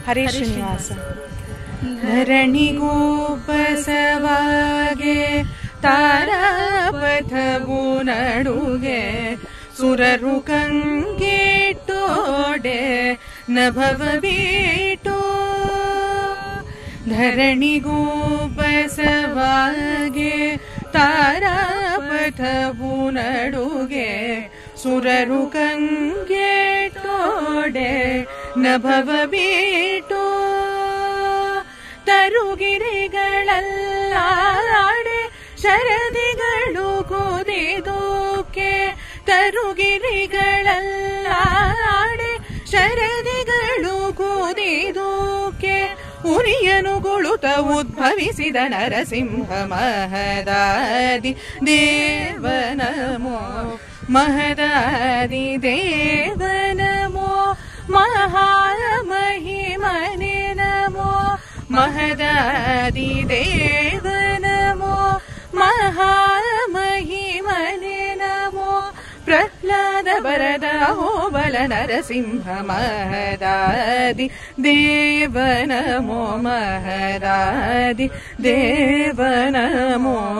Harish Srinivasa. ಧರಣಿಗೂ ಬಸವಾಗೆ ತಾರಾಪಥವು ನಡುಗೆ ಸುರರು ಕಂಗೆಟ್ಟೋಡೆ ನಭವ ಬೀಟೋ. ಧರಣಿಗೂ ಬಸವಾಗೆ ತಾರಾಪಥವು ನಡುಗೆ ಸುರರು ಕಂಗೆಟ್ಟೋಡೆ ನಭವ ಬೀಟೋ. ತರುಗಿರಿಗಳಲ್ಲಾಡೆ ಶರದಿಗಳು ಕುದಿದೋಕೆ ತರುಗಿರಿಗಳಲ್ಲಾಡೆ ಶರದಿಗಳು ಕುದಿದೋಕೆ ಉರಿಯನು ಗುಳುತ ಉದ್ಭವಿಸಿದ Narasimha ಮಹದಾದಿ ದೇವನಮೋ ಮಹದಾದಿ ದೇವನಮೋ ಮಹಾಮಹಿಮನೆ Namo ಮಹದಾದಿ ದೇವನಮೋ ಮಹಾಮಹಿಮನೆ Namo. Pralhad Varada ಹೋಬಲ Narasimha ಮಹದಾದಿ ದೇವನಮೋ ಮಹದಾದಿ ದೇವನಮೋ.